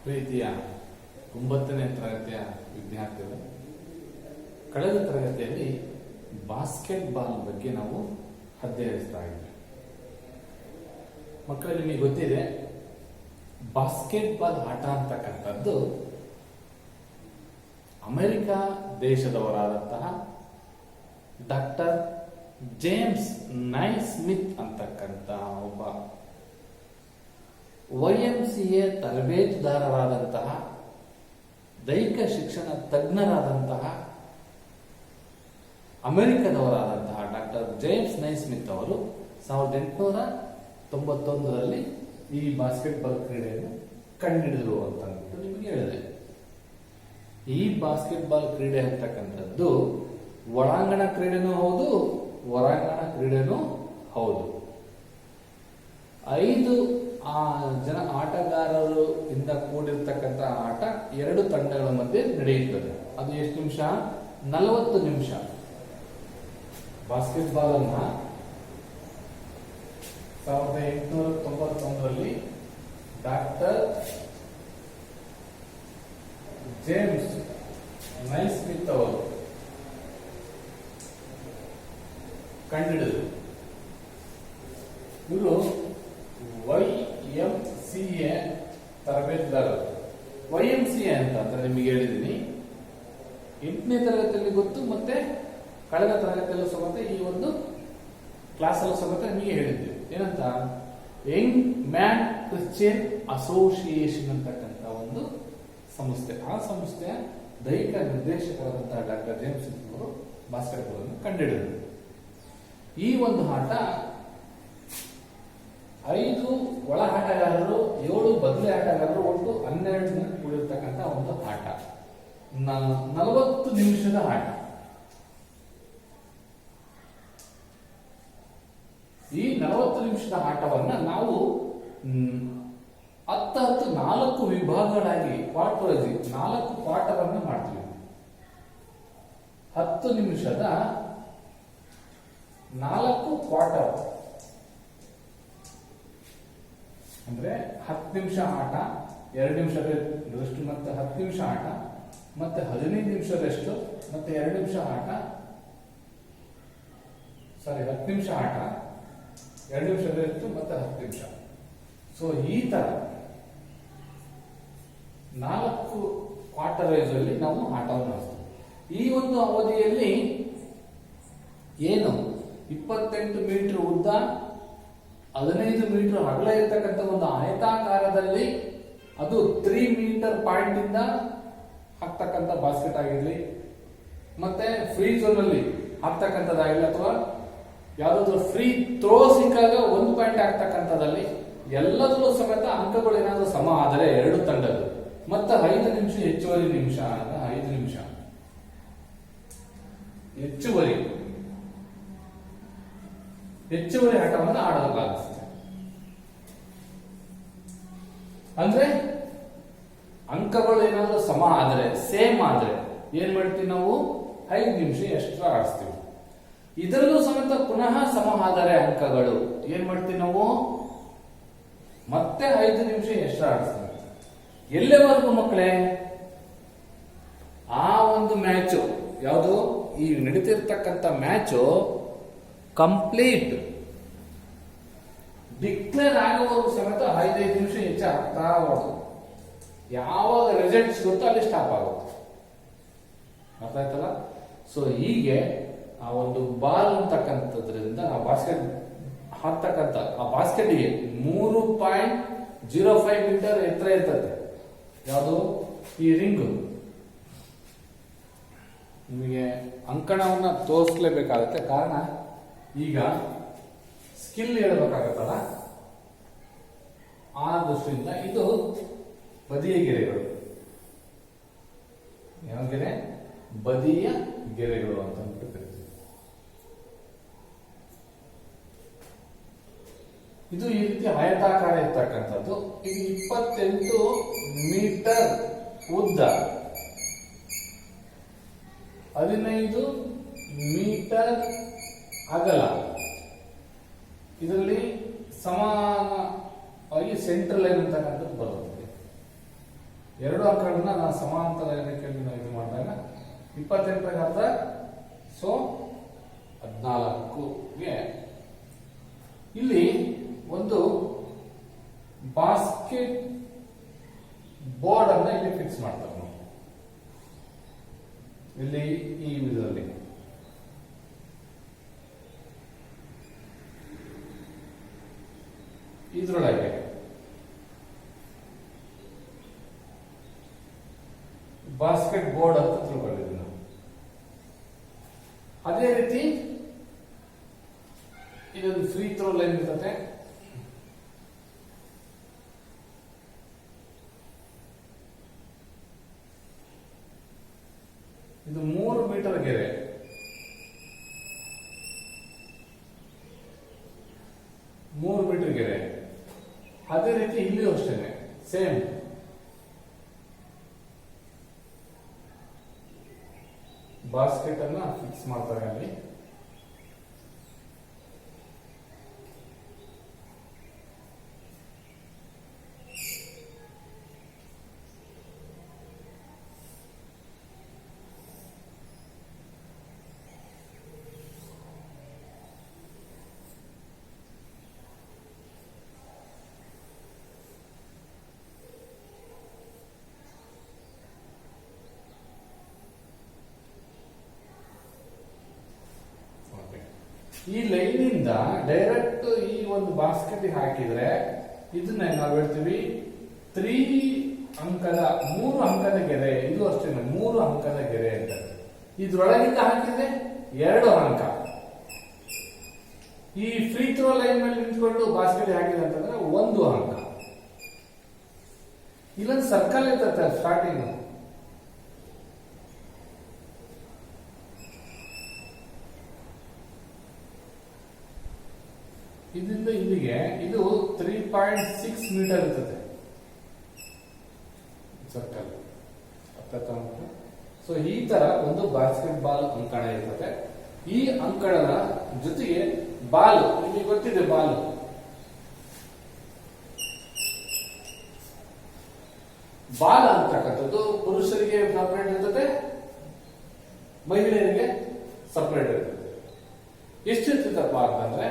ಪ್ರೀತಿಯ 9ನೇ ತರಗತಿಯ ವಿದ್ಯಾರ್ಥಿಗಳು, ಕಳೆದ ತರಗತಿಯಲ್ಲಿ ಬಾಸ್ಕೆಟ್ಬಾಲ್ ಬಗ್ಗೆ ನಾವು ಅಧ್ಯಯಿಸ್ತಾ ಇದ್ವಿ. ಮಕ್ಕಳಲ್ಲಿ ನಿಮಗೆ ಗೊತ್ತಿದೆ, ಬಾಸ್ಕೆಟ್ಬಾಲ್ ಆಟ ಅಂತಕ್ಕಂಥದ್ದು ಅಮೆರಿಕ ದೇಶದವರಾದಂತಹ ಡಾಕ್ಟರ್ ಜೇಮ್ಸ್ ನೈಸ್ಮಿತ್ ಅಂತಕ್ಕಂಥ ಒಬ್ಬ YMCA ತರಬೇತುದಾರರಾದಂತಹ ದೈಹಿಕ ಶಿಕ್ಷಣ ತಜ್ಞರಾದಂತಹ ಅಮೆರಿಕದವರಾದಂತಹ ಡಾಕ್ಟರ್ ಜೇಮ್ಸ್ ನೈಸ್ಮಿತ್ ಅವರು 1891ರಲ್ಲಿ ಈ ಬಾಸ್ಕೆಟ್ಬಾಲ್ ಕ್ರೀಡೆಯನ್ನು ಕಂಡುಹಿಡಿದರು ಅಂತ ಅಂದ್ಬಿಟ್ಟು ನಿಮಗೆ ಹೇಳಿದೆ. ಈ ಬಾಸ್ಕೆಟ್ಬಾಲ್ ಕ್ರೀಡೆ ಅಂತಕ್ಕಂಥದ್ದು ಒಳಾಂಗಣ ಕ್ರೀಡೆನೂ ಹೌದು, ಹೊರಾಂಗಣ ಕ್ರೀಡೆನೂ ಹೌದು. 5 ಜನ ಆಟಗಾರರು ಇಂದ ಕೂಡಿರ್ತಕ್ಕಂಥ ಆಟ 2 ತಂಡಗಳ ಮಧ್ಯೆ ನಡೆಯುತ್ತದೆ. ಅದು ಎಷ್ಟು ನಿಮಿಷ? 40 ನಿಮಿಷ. ಬಾಸ್ಕೆಟ್ಬಾಲ್ ಅನ್ನ 1891ರಲ್ಲಿ ಡಾಕ್ಟರ್ ಜೇಮ್ಸ್ ನೈಸ್ಮಿತ್ ಅವರು ಕಂಡುಹಿಡಿದರು. ಇವರು YMCA ತರಬೇತುದಾರರು. YMCA ಅಂತ ನಿಮಗೆ ಹೇಳಿದ್ದೀನಿ. 8ನೇ ತರಗತಿಯಲ್ಲಿ ಗೊತ್ತು, ಮತ್ತೆ ಕಳೆದ ತರಗತಿಯಲ್ಲೂ ಸಮೇತ ಈ ಒಂದು ಕ್ಲಾಸ್ ಅಲ್ಲೂ ಸಮೇತ ನಿಮಗೆ ಹೇಳಿದ್ದೆ. ಏನಂತ? ಯಂಗ್ ಮ್ಯಾನ್ ಕ್ರಿಶ್ಚಿಯನ್ ಅಸೋಸಿಯೇಷನ್ ಅಂತಕ್ಕಂಥ ಒಂದು ಸಂಸ್ಥೆ. ಆ ಸಂಸ್ಥೆಯ ದೈಹಿಕ ನಿರ್ದೇಶಕರಾದಂತಹ ಡಾಕ್ಟರ್ ಜೇಮ್ಸ್ ಅವರು ಬಾಸ್ಕೆಟ್ಬಾಲ್ ಅನ್ನು ಕಂಡುಹಿಡಿದರು. ಈ ಒಂದು ಆಟ 5 ಒಳ ಆಟಗಾರರು, 7 ಬದಲಿ ಆಟಗಾರರು, ಒಟ್ಟು 12 ಜನ ಕೂಡಿರ್ತಕ್ಕಂಥ ಒಂದು ಆಟ. 40 ನಿಮಿಷದ ಆಟ. ಈ 40 ನಿಮಿಷದ ಆಟವನ್ನ ನಾವು 4 ವಿಭಾಗಗಳಾಗಿ ಕ್ವಾರ್ಟರ್ಸ್ 4 ಪಾಠವನ್ನ ಮಾಡ್ತೀವಿ. 10 ನಿಮಿಷದ 4 ಕ್ವಾರ್ಟರ್ ಅಂದ್ರೆ 10 ನಿಮಿಷ ಆಟ, 2 ನಿಮಿಷ ರೆಸ್ಟ್, ಮತ್ತೆ 10 ನಿಮಿಷ ಆಟ, ಮತ್ತೆ 15 ನಿಮಿಷ ರೆಸ್ಟ್, ಮತ್ತೆ 2 ನಿಮಿಷ ಆಟ. 10 ನಿಮಿಷ ಆಟ, 2 ನಿಮಿಷ ರೆಸ್ಟ್, ಮತ್ತೆ 10 ನಿಮಿಷ. ಸೊ ಈ ತರ 4 ಕ್ವಾರ್ಟರ್ ವೈಸ್ ಅಲ್ಲಿ ನಾವು ಆಟವನ್ನು ಆಡ್ತೀವಿ. ಈ ಒಂದು ಅವಧಿಯಲ್ಲಿ ಏನು 28 ಮೀಟರ್ ಉದ್ದ, 15 ಮೀಟರ್ ಅಗಲ ಇರತಕ್ಕಂಥ ಒಂದು ಆಯತಾಕಾರದಲ್ಲಿ, ಅದು 3 ಮೀಟರ್ ಪಾಯಿಂಟ್ ಇಂದ ಹಾಕ್ತಕ್ಕಂಥ ಬಾಸ್ಕೆಟ್ ಆಗಿರ್ಲಿ, ಮತ್ತೆ ಫ್ರೀ ಝೋನ್ ಅಲ್ಲಿ ಹಾಕ್ತಕ್ಕಂಥದ್ದಾಗಿರ್ಲಿ, ಅಥವಾ ಯಾವ್ದಾದ್ರು ಫ್ರೀ ಥ್ರೋ ಸಿಕ್ಕಾಗ 1 ಪಾಯಿಂಟ್ ಹಾಕ್ತಕ್ಕಂಥದ್ದಲ್ಲಿ, ಎಲ್ಲದರಲ್ಲೂ ಸಮೇತ ಅಂಕಗಳು ಏನಾದರೂ ಸಮ ಆದರೆ 2 ತಂಡಗಳು, ಮತ್ತೆ 5 ನಿಮಿಷ ಹೆಚ್ಚುವರಿ ನಿಮಿಷ, 5 ನಿಮಿಷ ಹೆಚ್ಚುವರಿ ಆಟವನ್ನು ಆಡಲಾಗುತ್ತದೆ. ಅಂದ್ರೆ ಅಂಕಗಳು ಏನಾದರೂ ಸಮ ಆದರೆ, ಸೇಮ್ ಆದ್ರೆ ಏನ್ ಮಾಡ್ತೀವಿ ನಾವು? 5 ನಿಮಿಷ ಎಕ್ಸ್ಟ್ರಾ ಆಡಿಸ್ತೀವಿ. ಇದರಲ್ಲೂ ಸಮೇತ ಪುನಃ ಸಮ ಆದರೆ ಅಂಕಗಳು ಏನ್ ಮಾಡ್ತೀವಿ ನಾವು? ಮತ್ತೆ 5 ನಿಮಿಷ ಎಕ್ಸ್ಟ್ರಾ ಆಡಿಸ್ತೀವಿ. ಎಲ್ಲಿವರೆಗೂ ಮಕ್ಕಳೇ? ಆ ಒಂದು ಮ್ಯಾಚು ಯಾವುದು ಈ ನಡೀತಿರ್ತಕ್ಕಂಥ ಮ್ಯಾಚು ಕಂಪ್ಲೀಟ್ ಡಿಕ್ಲೇರ್ ಆಗುವವರೆಗೂ ಸಮೇತ 5 ನಿಮಿಷ ಹೆಚ್ಚು ಆಗ್ತಾ ಹೋಗುದು. ಯಾವಾಗ ರಿಸಲ್ಟ್ ಸಿಗುತ್ತೋ ಅಲ್ಲಿ ಸ್ಟಾಪ್ ಆಗುತ್ತೆ. ಅರ್ಥ ಆಯ್ತಲ್ಲ? ಸೊ ಹೀಗೆ ಆ ಒಂದು ಬಾಲ್ ಅಂತಕ್ಕಂಥದ್ರಿಂದ ಆ ಬಾಸ್ಕೆಟ್ ಹಾಕ್ತಕ್ಕಂಥ ಆ ಬಾಸ್ಕೆಟ್ಗೆ 3.05 ಮೀಟರ್ ಎತ್ತರ ಇರ್ತದೆ. ಯಾವುದು? ಈ ರಿಂಗ್. ನಿಮಗೆ ಅಂಕಣವನ್ನ ತೋರಿಸಲೇಬೇಕಾಗತ್ತೆ, ಕಾರಣ ಈಗ ಸ್ಕಿಲ್ ಹೇಳಬೇಕಾಗತ್ತಲ್ಲ, ಆ ದೃಷ್ಟಿಯಿಂದ ಇದು ಬದಿಯ ಗೆರೆಗಳು. ಯಾವ ಗೆರೆ? ಬದಿಯ ಗೆರೆಗಳು ಅಂತ ಕರಿತೀವಿ. ಇದು ಈ ರೀತಿ ಆಯತಾಕಾರ ಇರ್ತಕ್ಕಂಥದ್ದು. ಇದು 28 ಮೀಟರ್ ಉದ್ದ, 15 ಮೀಟರ್ ಅಗಲ. ಇದರಲ್ಲಿ ಸಮಾನವಾಗಿ ಸೆಂಟ್ರಲ್ ಲೈನ್ ಅಂತಕ್ಕಂಥದ್ದು ಬರುತ್ತೆ. ಎರಡು ಅಂಕಗಳನ್ನ ನಾನು ಸಮಾಂತರ ರೇಖೆಯಲ್ಲಿ ನಾವು ಇದು ಮಾಡಿದಾಗ 28 ಅರ್ಧ, ಸೊ 14ಗೆ ಇಲ್ಲಿ ಒಂದು ಬಾಸ್ಕೆಟ್ ಬೋರ್ಡ್ ಅನ್ನ ಇಲ್ಲಿ ಫಿಕ್ಸ್ ಮಾಡ್ತಾರೆ ನಾವು. ಇಲ್ಲಿ ಈ ವಿಧದಲ್ಲಿ ಇದ್ರೊಳಗೆ ಬಾಸ್ಕೆಟ್ ಬೋರ್ಡ್ ಅಂತ ತಿಳ್ಕೊಂಡಿದ್ವಿ ನಾವು. ಅದೇ ರೀತಿ ಇದೊಂದು ಫ್ರೀ ಥ್ರೋ ಲೈನ್ ಇರ್ತದೆ. ಇದು 3 ಮೀಟರ್ ಗೆರೆ. ಅದೇ ರೀತಿ ಇಲ್ಲಿಯೂ ಅಷ್ಟೇನೆ ಸೇಮ್ ಬಾಸ್ಕೆಟ್ ಅನ್ನ ಫಿಕ್ಸ್ ಮಾಡ್ತಾರೆ ಅಲ್ಲಿ. ಈ ಲೈನ್ ಇಂದ ಡೈರೆಕ್ಟ್ ಈ ಒಂದು ಬಾಸ್ಕೆಟ್ ಹಾಕಿದ್ರೆ ಇದನ್ನ ನಾವು ಹೇಳ್ತೀವಿ 3 ಅಂಕದ ಗೆರೆ. ಇದು ಅಷ್ಟೇ 3 ಅಂಕದ ಗೆರೆ ಅಂತ. ಇದ್ರೊಳಗಿಂದ ಹಾಕಿದ್ರೆ 2 ಅಂಕ. ಈ ಫ್ರೀ ಥ್ರೋ ಲೈನ್ ಮೇಲೆ ನಿಂತ್ಕೊಂಡು ಬಾಸ್ಕೆಟ್ ಹಾಕಿದ್ರೆ ಅಂತಂದ್ರೆ 1 ಅಂಕ. ಇಲ್ಲೊಂದು ಸರ್ಕಲ್ ಇರ್ತದೆ ಸ್ಟಾರ್ಟಿಂಗ್. ಇದರಿಂದ ಇಲ್ಲಿಗೆ ಇದು 3.6 ಮೀಟರ್ ಇರ್ತದೆ ಸರ್ಕಲ್. ಸೊ ಈ ತರ ಒಂದು ಬಾಸ್ಕೆಟ್ ಬಾಲ್ ಅಂಕಣ ಇರ್ತದೆ. ಈ ಅಂಕಣದ ಜೊತೆಗೆ ಬಾಲ್, ನಿಮಗೆ ಗೊತ್ತಿದೆ ಬಾಲ್ ಅಂತಕ್ಕಂಥದ್ದು ಪುರುಷರಿಗೆ ಸಪರೇಟ್ ಇರ್ತದೆ, ಮಹಿಳೆಯರಿಗೆ ಸಪರೇಟ್ ಇರ್ತದೆ. ಎಷ್ಟಿರ್ತದಪ್ಪ ಅಂತಂದ್ರೆ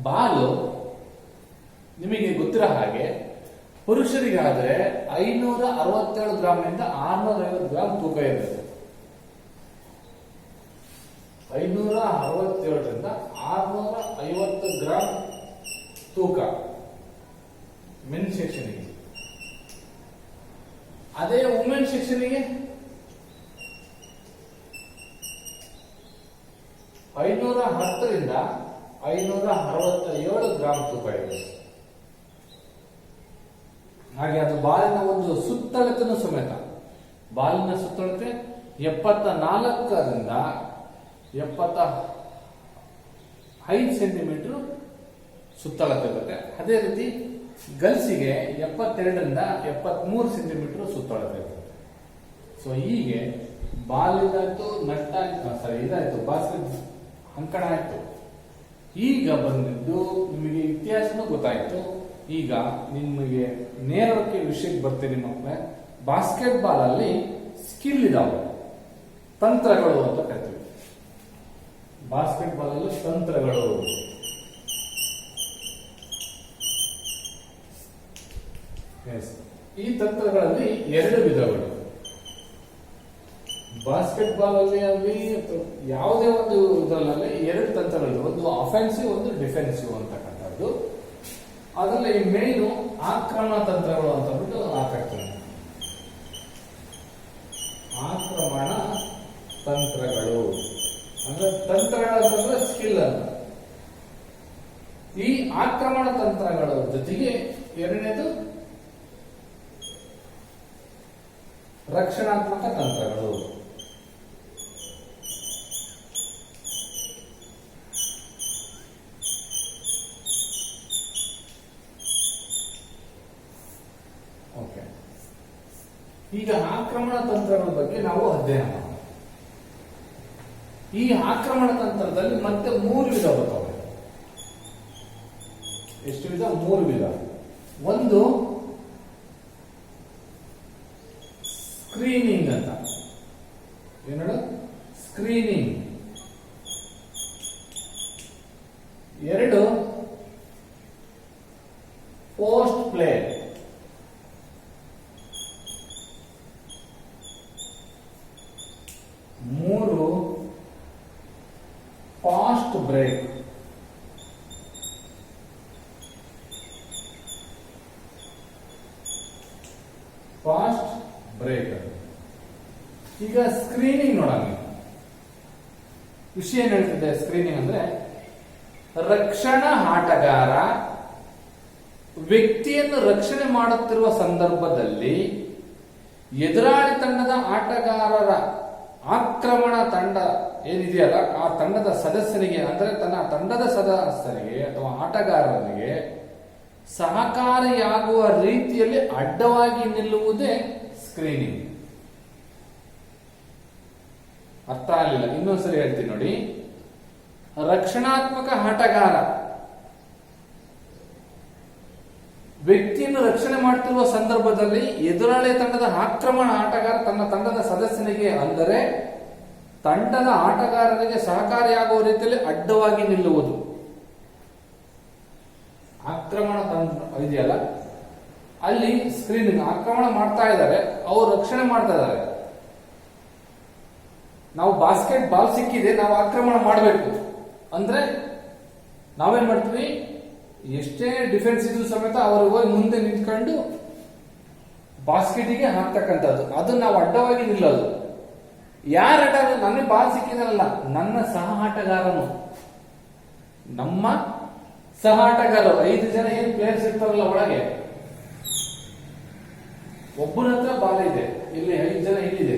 ಬಾಲು ನಿಮಗೆ ಗೊತ್ತಿರೋ ಹಾಗೆ ಪುರುಷರಿಗಾದ್ರೆ 567 ಗ್ರಾಮ್ನಿಂದ 650 ಗ್ರಾಮ್ ತೂಕ ಇರುತ್ತೆ. 567ರಿಂದ 650 ಗ್ರಾಮ್ ತೂಕ ಮೆನ್ ಸೆಕ್ಷನ್ಗೆ. ಅದೇ ವುಮೆನ್ ಸೆಕ್ಷನ್ಗೆ 510ರಿಂದ 567 ಗ್ರಾಮ್ ತೂಕ ಇದೆ. ಹಾಗೆ ಅದು ಬಾಲಿನ ಒಂದು ಸುತ್ತಳತೆನೂ ಸಮೇತ, ಬಾಲಿನ ಸುತ್ತಳತೆ 74ರಿಂದ 75 ಸೆಂಟಿಮೀಟರ್ ಸುತ್ತಳತೆ ಇರುತ್ತೆ. ಅದೇ ರೀತಿ ಗಲ್ಸಿಗೆ 72ರಿಂದ 73 ಸೆಂಟಿಮೀಟರ್ ಸುತ್ತಳತೆ ಇರುತ್ತೆ. ಸೊ ಹೀಗೆ ಬಾಲಿದಾಯ್ತು, ನಟ್ಟ ಇದಾಯ್ತು, ಬಾಸ್ಕೆಟ್ ಅಂಕಣ ಆಯ್ತು. ಈಗ ಬಂದಿದ್ದು ನಿಮಗೆ ಇತಿಹಾಸನೂ ಗೊತ್ತಾಯ್ತು. ಈಗ ನಿಮಗೆ ನೇರಕ್ಕೆ ವಿಷಯಕ್ಕೆ ಬರ್ತೀನಿ ಮಕ್ಕಳೇ. ಬಾಸ್ಕೆಟ್ ಬಾಲ್ ಅಲ್ಲಿ ಸ್ಕಿಲ್ ಇದಾವೆ, ತಂತ್ರಗಳು ಅಂತ ಕರಿತೀವಿ. ಬಾಸ್ಕೆಟ್ ಬಾಲ್ ಅಲ್ಲಿ ತಂತ್ರಗಳು. ಈ ತಂತ್ರಗಳಲ್ಲಿ 2 ವಿಧಗಳು. ಬಾಸ್ಕೆಟ್ ಬಾಲ್ ಅಲ್ಲಿ ಯಾವುದೇ ಒಂದು ಇದರಲ್ಲಿ 2 ತಂತ್ರಗಳು, ಒಂದು ಅಫೆನ್ಸಿವ್, ಒಂದು ಡಿಫೆನ್ಸಿವ್ ಅಂತಕ್ಕಂಥದ್ದು. ಅದರಲ್ಲಿ ಮೇನು ಆಕ್ರಮಣ ತಂತ್ರಗಳು ಅಂತ ಬಿಟ್ಟು ಹಾಕ್ತಾರೆ. ಆಕ್ರಮಣ ತಂತ್ರಗಳು ಅಂದ್ರೆ ತಂತ್ರಗಳಂತಂದ್ರೆ ಸ್ಕಿಲ್ ಅಂತ. ಈ ಆಕ್ರಮಣ ತಂತ್ರಗಳ ಜೊತೆಗೆ ಎರಡನೇದು ರಕ್ಷಣಾತ್ಮಕ ತಂತ್ರಗಳು. ಓಕೆ, ಈಗ ಆಕ್ರಮಣ ತಂತ್ರಗಳ ಬಗ್ಗೆ ನಾವು ಅಧ್ಯಯನ ಮಾಡೋಣ. ಈ ಆಕ್ರಮಣ ತಂತ್ರದಲ್ಲಿ ಮತ್ತೆ 3 ವಿಧ ಬರ್ತವೆ. ಎಷ್ಟು ವಿಧ? 3 ವಿಧ. ಒಂದು ಸ್ಕ್ರೀನಿಂಗ್ ಅಂತ. ಏನು? Screening. 2 post play. 3 fast break. Fast break. ಈಗ ಸ್ಕ್ರೀನಿಂಗ್ ನೋಡೋಣ. ವಿಷಯ ಏನ್ ಹೇಳ್ತಿದೆ ಸ್ಕ್ರೀನಿಂಗ್ ಅಂದ್ರೆ, ರಕ್ಷಣಾ ಆಟಗಾರ ವ್ಯಕ್ತಿಯನ್ನು ರಕ್ಷಣೆ ಮಾಡುತ್ತಿರುವ ಸಂದರ್ಭದಲ್ಲಿ ಎದುರಾಳಿ ತಂಡದ ಆಟಗಾರರ ಆಕ್ರಮಣ ತಂಡ ಏನಿದೆಯಲ್ಲ ಆ ತಂಡದ ಸದಸ್ಯನಿಗೆ ಅಂದ್ರೆ ತನ್ನ ತಂಡದ ಸದಸ್ಯರಿಗೆ ಅಥವಾ ಆಟಗಾರರಿಗೆ ಸಹಕಾರಿಯಾಗುವ ರೀತಿಯಲ್ಲಿ ಅಡ್ಡವಾಗಿ ನಿಲ್ಲುವುದೇ ಸ್ಕ್ರೀನಿಂಗ್. ಅರ್ಥ ಆಗಲಿಲ್ಲ, ಇನ್ನೊಂದ್ಸರಿ ಹೇಳ್ತೀನಿ ನೋಡಿ. ರಕ್ಷಣಾತ್ಮಕ ಆಟಗಾರ ವ್ಯಕ್ತಿಯನ್ನು ರಕ್ಷಣೆ ಮಾಡುತ್ತಿರುವ ಸಂದರ್ಭದಲ್ಲಿ ಎದುರಾಳಿ ತಂಡದ ಆಕ್ರಮಣ ಆಟಗಾರ ತನ್ನ ತಂಡದ ಸದಸ್ಯನಿಗೆ ಅಂದರೆ ತಂಡದ ಆಟಗಾರರಿಗೆ ಸಹಕಾರಿಯಾಗುವ ರೀತಿಯಲ್ಲಿ ಅಡ್ಡವಾಗಿ ನಿಲ್ಲುವುದು. ಆಕ್ರಮಣ ಇದೆಯಲ್ಲ ಅಲ್ಲಿ ಸ್ಕ್ರೀನಿಂಗ್. ಆಕ್ರಮಣ ಮಾಡ್ತಾ ಇದ್ದಾರೆ, ಅವರು ರಕ್ಷಣೆ ಮಾಡ್ತಾ ಇದ್ದಾರೆ. ನಾವು ಬಾಸ್ಕೆಟ್ ಬಾಲ್ ಸಿಕ್ಕಿದೆ, ನಾವು ಆಕ್ರಮಣ ಮಾಡಬೇಕು ಅಂದ್ರೆ ನಾವೇನ್ ಮಾಡ್ತೀವಿ, ಎಷ್ಟೇ ಡಿಫೆನ್ಸ್ ಇದ್ರೂ ಸಮೇತ ಅವ್ರಿಗೆ ಹೋಗಿ ಮುಂದೆ ನಿಂತ್ಕೊಂಡು ಬಾಸ್ಕೆಟಿಗೆ ಹಾಕ್ತಕ್ಕಂಥದ್ದು. ಅದು ನಾವು ಅಡ್ಡವಾಗಿ ನಿಲ್ಲೋದು. ಯಾರ ಅಡ್ಡ? ನನಗೆ ಬಾಲ್ ಸಿಕ್ಕಿದಲ್ಲ, ನನ್ನ ಸಹ ಆಟಗಾರನು, ನಮ್ಮ ಸಹ ಆಟಗಾರರು 5 ಜನ ಏನ್ ಪ್ಲೇಯರ್ಸ್ ಇರ್ತಾರಲ್ಲ ಒಳಗೆ, ಒಬ್ಬನ ಹತ್ರ ಬಾಲ್ ಇದೆ, ಇಲ್ಲಿ 5 ಜನ ಇಲ್ಲಿದೆ,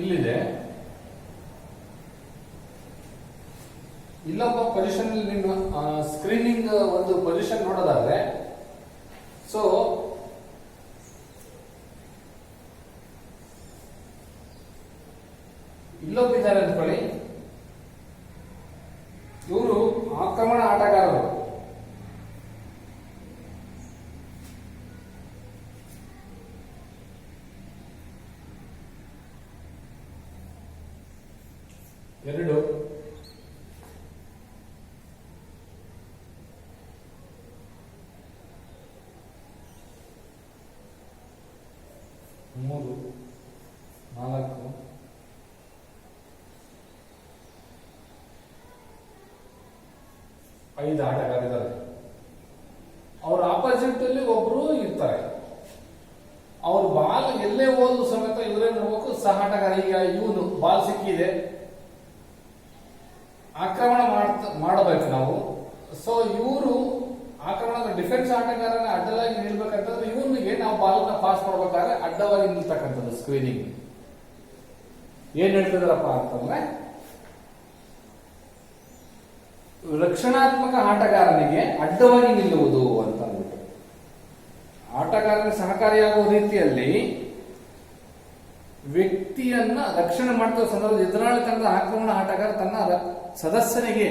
ಇಲ್ಲಿದೆ, ಇಲ್ಲೊಬ್ಬ ಪೊಸಿಷನ್. ನಿಮ್ಮ ಸ್ಕ್ರೀನಿಂಗ್ ಒಂದು ಪೊಸಿಷನ್ ನೋಡೋದಾದ್ರೆ, ಸೊ ಇಲ್ಲೊಬ್ಬಿದ್ದಾರೆ ಅಂದ್ಕೊಳ್ಳಿ, ಇವರು ಆಕ್ರಮಣ ಆಟಗಾರರು. ಎರಡು ಮೂರು ನಾಲ್ಕು ಐದು ಆಟಗಾರರಿದ್ದಾರೆ. ಅವ್ರ ಆಪೋಸಿಟ್ ಅಲ್ಲಿ ಒಬ್ರು ಇರ್ತಾರೆ. ಅವ್ರ ಬಾಲ್ ಎಲ್ಲೇ ಹೋದ್ರು ಸಮೇತ ಇವರೇ ನೋಡ್ಬೇಕು, ಸಹ ಆಟಗಾರ. ಈಗ ಇವನು ಬಾಲ್ ಸಿಕ್ಕಿದೆ, ಆಕ್ರಮಣ ಮಾಡಬೇಕು ನಾವು. ಸೊ ಇವರು ಆಕ್ರಮಣದ ಡಿಫೆನ್ಸ್ ಆಟಗಾರನ ಅಡ್ಡಲಾಗಿ ನಿಲ್ಬೇಕಂತಂದ್ರೆ ಇವನಿಗೆ ನಾವು ಬಾಲ್ನ ಪಾಸ್ ಮಾಡ್ಬೇಕಾದ್ರೆ ಅಡ್ಡವಾಗಿ ನಿಲ್ತಕ್ಕಂಥದ್ದು ಸ್ಕ್ರೀನಿಂಗ್. ಏನ್ ಹೇಳ್ತಿದಾರಪ್ಪ ಅಂತಂದ್ರೆ, ರಕ್ಷಣಾತ್ಮಕ ಆಟಗಾರನಿಗೆ ಅಡ್ಡವಾಗಿ ನಿಲ್ಲುವುದು ಅಂತ ಅಂದ್ಬಿಟ್ಟು, ಆಟಗಾರನಿಗೆ ಸಹಕಾರಿಯಾಗುವ ರೀತಿಯಲ್ಲಿ ವ್ಯಕ್ತಿಯನ್ನ ರಕ್ಷಣೆ ಮಾಡ್ತಿರುವ ಸಂದರ್ಭದಲ್ಲಿ ಎದುರಾಳಿ ತಂಡದ ಆಕ್ರಮಣ ಆಟಗಾರ ತನ್ನ ಸದಸ್ಯನಿಗೆ,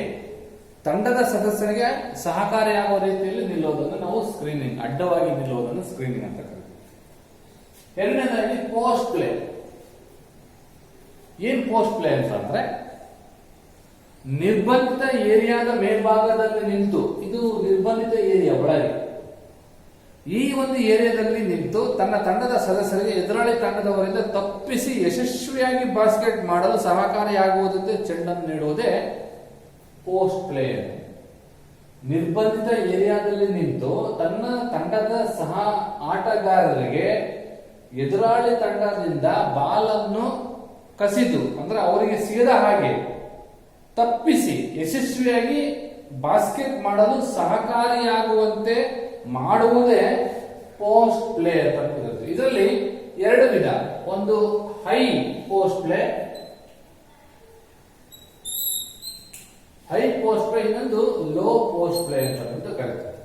ತಂಡದ ಸದಸ್ಯನಿಗೆ ಸಹಕಾರಿಯಾಗುವ ರೀತಿಯಲ್ಲಿ ನಿಲ್ಲೋದನ್ನು ನಾವು ಸ್ಕ್ರೀನಿಂಗ್, ಅಡ್ಡವಾಗಿ ನಿಲ್ಲೋದನ್ನು ಸ್ಕ್ರೀನಿಂಗ್ ಅಂತ ಕರೀತೀವಿ. ಎರಡನೇದಾಗಿ ಪೋಸ್ಟ್ ಪ್ಲೇ. ಏನ್ ಪೋಸ್ಟ್ ಪ್ಲೇ ಅಂತಂದ್ರೆ, ನಿರ್ಬಂಧಿತ ಏರಿಯಾದ ಮೇಲ್ಭಾಗದಲ್ಲಿ ನಿಂತು, ಇದು ನಿರ್ಬಂಧಿತ ಏರಿಯಾ ಒಳಗೆ, ಈ ಒಂದು ಏರಿಯಾದಲ್ಲಿ ನಿಂತು ತನ್ನ ತಂಡದ ಸದಸ್ಯರಿಗೆ ಎದುರಾಳಿ ತಂಡದವರಿಂದ ತಪ್ಪಿಸಿ ಯಶಸ್ವಿಯಾಗಿ ಬಾಸ್ಕೆಟ್ ಮಾಡಲು ಸಹಕಾರಿಯಾಗುವುದಕ್ಕೆ ಚೆಂಡನ್ನು ನೀಡುವುದೇ ಪೋಸ್ಟ್ ಪ್ಲೇ. ನಿರ್ಬಂಧಿತ ಏರಿಯಾದಲ್ಲಿ ನಿಂತು ತನ್ನ ತಂಡದ ಸಹ ಆಟಗಾರರಿಗೆ ಎದುರಾಳಿ ತಂಡದಿಂದ ಬಾಲ್ ಅನ್ನು ಕಸಿದು, ಅಂದ್ರೆ ಅವರಿಗೆ ಸಿಗದ ಹಾಗೆ ತಪ್ಪಿಸಿ ಯಶಸ್ವಿಯಾಗಿ ಬಾಸ್ಕೆಟ್ ಮಾಡಲು ಸಹಕಾರಿಯಾಗುವಂತೆ ಮಾಡುವುದೇ ಪೋಸ್ಟ್ ಪ್ಲೇ ಅಂತ. ಇದರಲ್ಲಿ ಎರಡು ವಿಧ, ಒಂದು ಹೈ ಪೋಸ್ಟ್ ಪ್ಲೇ, ಇನ್ನೊಂದು ಲೋ ಪೋಸ್ಟ್ ಪ್ಲೇ ಅಂತ ಕರೀತಾರೆ.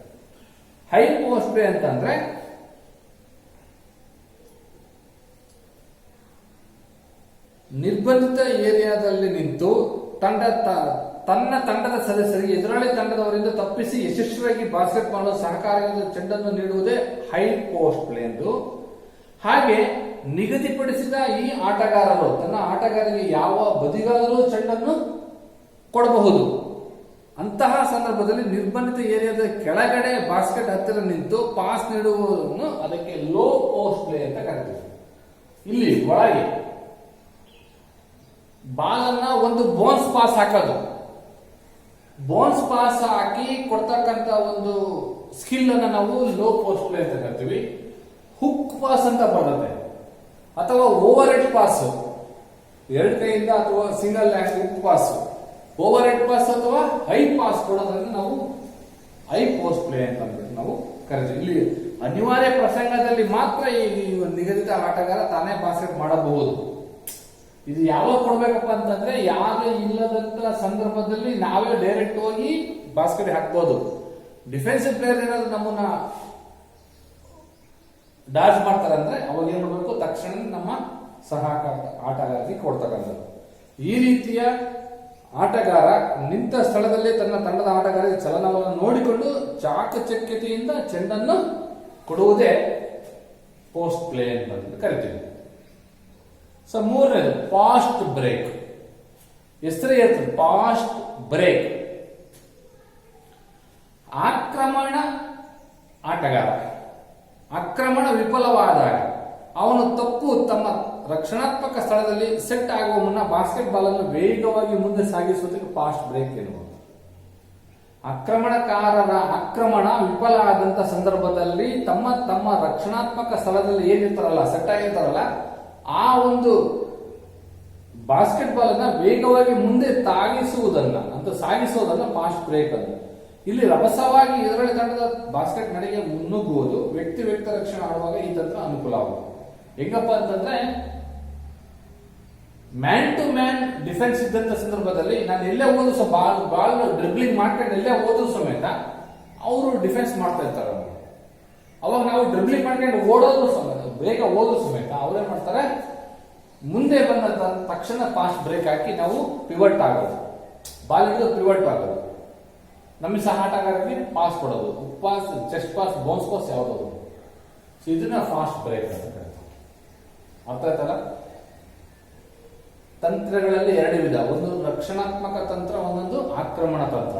ಹೈ ಪೋಸ್ಟ್ ಪ್ಲೇ ಅಂತಂದ್ರೆ ನಿರ್ಬಂಧಿತ ಏರಿಯಾದಲ್ಲಿ ನಿಂತು ತನ್ನ ತಂಡದ ಸದಸ್ಯರಿಗೆ ಎದುರಾಳಿ ತಂಡದವರಿಂದ ತಪ್ಪಿಸಿ ಯಶಸ್ವಿಯಾಗಿ ಬಾಸ್ಕೆಟ್ ಮಾಡಲು ಸಹಕಾರಿಯಾದ ಚೆಂಡನ್ನು ನೀಡುವುದೇ ಹೈ ಪೋಸ್ಟ್ ಪ್ಲೇ ಎಂದು. ಹಾಗೆ ನಿಗದಿಪಡಿಸಿದ ಈ ಆಟಗಾರರು ತನ್ನ ಆಟಗಾರರಿಗೆ ಯಾವ ಬದಿಗಾದರೂ ಚೆಂಡನ್ನು ಕೊಡಬಹುದು. ಅಂತಹ ಸಂದರ್ಭದಲ್ಲಿ ನಿರ್ಬಂಧಿತ ಏರಿಯಾದ ಕೆಳಗಡೆ ಬಾಸ್ಕೆಟ್ ಹತ್ತಿರ ನಿಂತು ಪಾಸ್ ನೀಡುವುದನ್ನು ಅದಕ್ಕೆ ಲೋ ಪೋಸ್ಟ್ ಪ್ಲೇ ಅಂತ ಕರೀತೀವಿ. ಇಲ್ಲಿ ಒಳಗೆ ಬಾಲ್ ಅನ್ನ ಒಂದು ಬೋನ್ಸ್ ಪಾಸ್ ಹಾಕೋದು, ಬೋನ್ಸ್ ಪಾಸ್ ಹಾಕಿ ಕೊಡ್ತಕ್ಕಂತ ಒಂದು ಸ್ಕಿಲ್ ಅನ್ನ ನಾವು ಲೋ ಪೋಸ್ಟ್ ಪ್ಲೇ ಅಂತ ಕರಿತೀವಿ. ಹುಕ್ ಪಾಸ್ ಅಂತ ಬರುತ್ತೆ, ಅಥವಾ ಓವರ್ ಹೆಡ್ ಪಾಸ್, ಎರಡು ಕೈಯಿಂದ ಅಥವಾ single hand hook pass, over head pass ಅಥವಾ ಹೈ ಪಾಸ್ ಕೊಡೋದ್ರಿಂದ ನಾವು ಹೈ ಪೋಸ್ಟ್ ಪ್ಲೇ ಅಂತ ಅಂದ್ಬಿಟ್ಟು ನಾವು ಕರಿತೀವಿ. ಇಲ್ಲಿ ಅನಿವಾರ್ಯ ಪ್ರಸಂಗದಲ್ಲಿ ಮಾತ್ರ ಈ ನಿಗದಿತ ಆಟಗಾರ ತಾನೇ ಬಾಸ್ಕೆಟ್ ಮಾಡಬಹುದು. ಇದು ಯಾವಾಗ ಕೊಡ್ಬೇಕಪ್ಪ ಅಂತಂದ್ರೆ ಯಾರು ಇಲ್ಲದಂತ ಸಂದರ್ಭದಲ್ಲಿ ನಾವೇ ಡೈರೆಕ್ಟ್ ಹೋಗಿ ಬಾಸ್ಕೆಟ್ ಹಾಕ್ಬೋದು. ಡಿಫೆನ್ಸಿವ್ ಪ್ಲೇಯರ್ ಏನಾದ್ರು ನಮ್ಮನ್ನ ಡಾಜ್ ಮಾಡ್ತಾರೆ ಅಂದ್ರೆ ಅವಾಗ ಏನ್ ಮಾಡಬೇಕು, ತಕ್ಷಣ ನಮ್ಮ ಸಹ ಆಟಗಾರರಿಗೆ ಕೊಡ್ತಕ್ಕಂಥದ್ದು. ಈ ರೀತಿಯ ಆಟಗಾರ ನಿಂತ ಸ್ಥಳದಲ್ಲಿ ತನ್ನ ತಂಡದ ಆಟಗಾರರಿಗೆ ಚಲನವನ್ನು ನೋಡಿಕೊಂಡು ಚಾಕಚಕ್ಯತೆಯಿಂದ ಚೆಂಡನ್ನು ಕೊಡುವುದೇ ಪೋಸ್ಟ್ ಪ್ಲೇ ಅಂತ ಕರಿತೀವಿ. ಸೊ ಮೂರನೇದು ಫಾಸ್ಟ್ ಬ್ರೇಕ್. ಹೆಸರೇ ಇರ್ತದೆ ಫಾಸ್ಟ್ ಬ್ರೇಕ್. ಆಕ್ರಮಣ ಆಟಗಾರ ಆಕ್ರಮಣ ವಿಫಲವಾದಾಗ ಅವನು ತಮ್ಮ ರಕ್ಷಣಾತ್ಮಕ ಸ್ಥಳದಲ್ಲಿ ಸೆಟ್ ಆಗುವ ಮುನ್ನ ಬಾಸ್ಕೆಟ್ ಬಾಲ್ ಅನ್ನು ವೇಗವಾಗಿ ಮುಂದೆ ಸಾಗಿಸುವುದಕ್ಕೆ ಫಾಸ್ಟ್ ಬ್ರೇಕ್ ಎನ್ನುವುದು. ಆಕ್ರಮಣಕಾರರ ಆಕ್ರಮಣ ವಿಫಲ ಆದಂತ ಸಂದರ್ಭದಲ್ಲಿ ತಮ್ಮ ರಕ್ಷಣಾತ್ಮಕ ಸ್ಥಳದಲ್ಲಿ ಏನಿರ್ತಾರಲ್ಲ, ಸೆಟ್ ಆಗಿರ್ತಾರಲ್ಲ, ಆ ಒಂದು ಬಾಸ್ಕೆಟ್ ಬಾಲ್ ಅನ್ನ ವೇಗವಾಗಿ ಮುಂದೆ ಸಾಗಿಸುವುದನ್ನ ಫಾಸ್ಟ್ ಬ್ರೇಕ್ ಅಂತ. ಇಲ್ಲಿ ರಭಸವಾಗಿ ಎದುರಾಳಿ ತಂಡದ ಬಾಸ್ಕೆಟ್ ನಡೆಗೆ ಮುನ್ನುಗ್ಗುವುದು, ವ್ಯಕ್ತಿ ರಕ್ಷಣೆ ಆಡುವಾಗ ಈ ತಂತ್ರ ಅನುಕೂಲ ಆಗುತ್ತೆ. ಹೆಂಗಪ್ಪ ಅಂತಂದ್ರೆ ಮ್ಯಾನ್ ಟು ಮ್ಯಾನ್ ಡಿಫೆನ್ಸ್ ಇದ್ದಂತ ಸಂದರ್ಭದಲ್ಲಿ ನಾನು ಎಲ್ಲೇ ಹೋದ್ರು ಬಾಲ್ ಡ್ರಿಬ್ಲಿಂಗ್ ಮಾಡ್ಕೊಂಡು ಎಲ್ಲೇ ಹೋದ್ರು ಸಮೇತ ಅವರು ಡಿಫೆನ್ಸ್ ಮಾಡ್ತಾ ಇರ್ತಾರೆ. ಅವಾಗ ನಾವು ಡ್ರಿಬ್ಲಿಂಗ್ ಮಾಡ್ಕೊಂಡು ಓಡೋದ್ರು ಸಮೇತ, ಬೇಗ ಹೋದ್ರು ಸಮೇತ ಅವ್ರೇನ್ ಮಾಡ್ತಾರೆ, ಮುಂದೆ ಬಂದ ತಕ್ಷಣ ಫಾಸ್ಟ್ ಬ್ರೇಕ್ ಹಾಕಿ ನಾವು ಪಿವಟ್ ಆಗೋದು, ಬಾಲ್ ಹಿಡಿದು ಪಿವಟ್ ಆಗೋದು, ನಮಗೆ ಸಹ ಆಟಗಾರರಿಗೆ ಪಾಸ್ ಕೊಡೋದು, pass, chest pass, bounce pass ಯಾವ್ದು, ಇದನ್ನ ಫಾಸ್ಟ್ ಬ್ರೇಕ್ ಅಂತ ಕರೀತಾರೆ. ಅರ್ಥ ಆಯ್ತಲ್ಲ? ತಂತ್ರಗಳಲ್ಲಿ ಎರಡು ವಿಧ, ಒಂದು ರಕ್ಷಣಾತ್ಮಕ ತಂತ್ರ, ಒಂದೊಂದು ಆಕ್ರಮಣ ತಂತ್ರ.